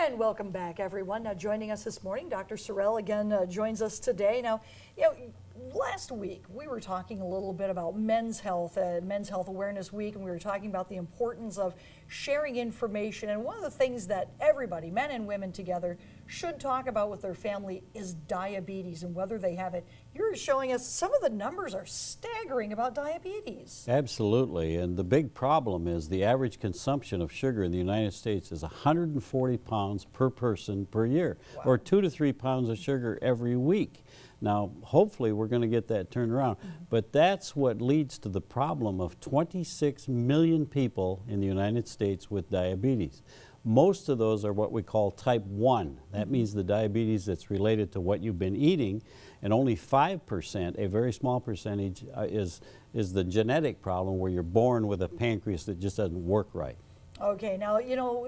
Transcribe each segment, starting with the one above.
And welcome back, everyone. Now, joining us this morning, Dr. Surrell again joins us today. Now, last week we were talking a little bit about Men's Health Awareness Week, and we were talking about the importance of sharing information. And one of the things that everybody, men and women together, should talk about with their family is diabetes and whether they have it. You're showing us some of the numbers are staggering about diabetes. Absolutely, and the big problem is the average consumption of sugar in the United States is 140 pounds per person per year, or 2 to 3 pounds of sugar every week. Now, hopefully we're going to get that turned around, but that's what leads to the problem of 26 million people in the United States with diabetes. Most of those are what we call type 1. That means the diabetes that's related to what you've been eating, and only 5%, a very small percentage, is the genetic problem where you're born with a pancreas that just doesn't work right. Okay, now,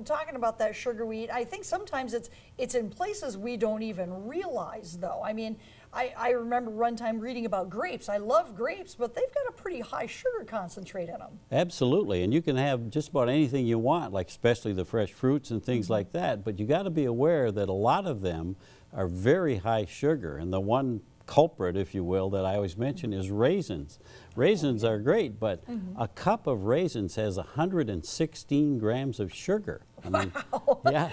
talking about that sugar we eat, I think sometimes it's in places we don't even realize, though. I mean, I remember one time reading about grapes. I love grapes, but they've got a pretty high sugar concentrate in them. Absolutely, and you can have just about anything you want, like especially the fresh fruits and things like that, but you got to be aware that a lot of them are very high sugar, and the one culprit, if you will, that I always mention is raisins. Raisins are great, but a cup of raisins has 116 grams of sugar. I mean, yeah,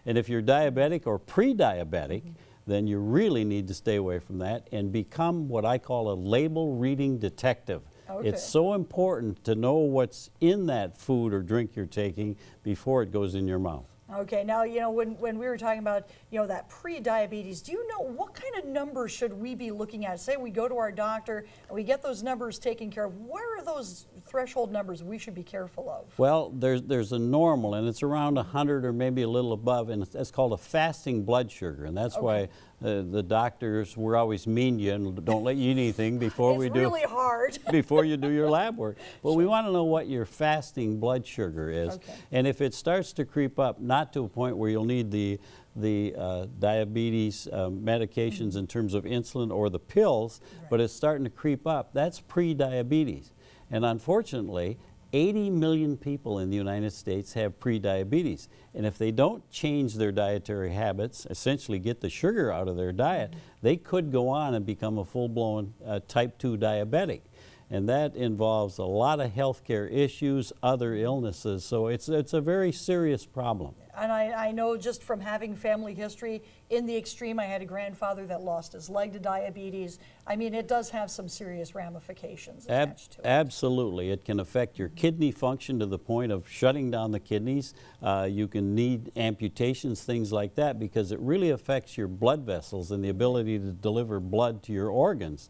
and if you're diabetic or pre-diabetic, then you really need to stay away from that and become what I call a label reading detective. Okay. It's so important to know what's in that food or drink you're taking before it goes in your mouth. Okay, now, when we were talking about, that pre-diabetes, do you know what kind of numbers should we be looking at? Say we go to our doctor and we get those numbers taken care of. Where are those threshold numbers we should be careful of? Well, there's a normal, and it's around 100 or maybe a little above, and it's called a fasting blood sugar, and that's why the doctors, we're always mean to you and don't let you eat anything before it's really hard. before you do your lab work. But we want to know what your fasting blood sugar is, and if it starts to creep up, not to a point where you'll need the diabetes medications in terms of insulin or the pills, but it's starting to creep up, that's pre-diabetes. And unfortunately, 80 million people in the United States have pre-diabetes. And if they don't change their dietary habits, essentially get the sugar out of their diet, they could go on and become a full-blown type 2 diabetic. And that involves a lot of healthcare issues, other illnesses, so it's a very serious problem. And I know just from having family history, in the extreme, I had a grandfather that lost his leg to diabetes. I mean, it does have some serious ramifications attached to it. Absolutely. It can affect your kidney function to the point of shutting down the kidneys. You can need amputations, things like that, because it really affects your blood vessels and the ability to deliver blood to your organs.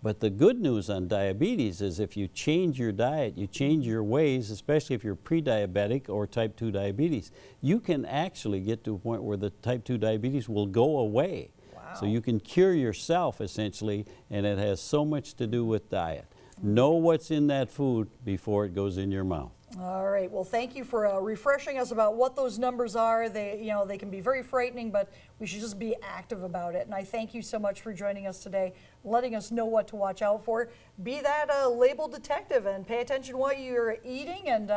But the good news on diabetes is if you change your diet, you change your ways, especially if you're pre-diabetic or type 2 diabetes, you can actually get to a point where the type 2 diabetes will go away. Wow. So you can cure yourself essentially, and it has so much to do with diet. Know what's in that food before it goes in your mouth. All right. Well, thank you for refreshing us about what those numbers are. They can be very frightening, but we should just be active about it. And I thank you so much for joining us today, letting us know what to watch out for. Be that label detective and pay attention to what you're eating and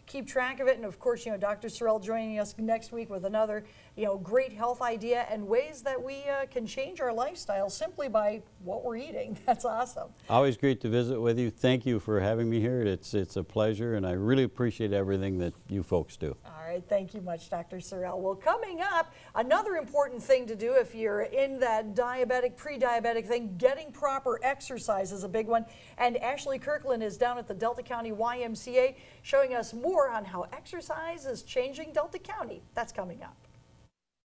keep track of it. And of course, Dr. Surrell joining us next week with another, great health idea and ways that we can change our lifestyle simply by what we're eating. That's awesome. Always great to visit with you. Thank you for having me here. It's a pleasure, and I really appreciate everything that you folks do. All right, thank you much, Dr. Surrell. Well, coming up, another important thing to do if you're in that diabetic, pre-diabetic thing, getting proper exercise is a big one. And Ashley Kirkland is down at the Delta County YMCA showing us more on how exercise is changing Delta County. That's coming up.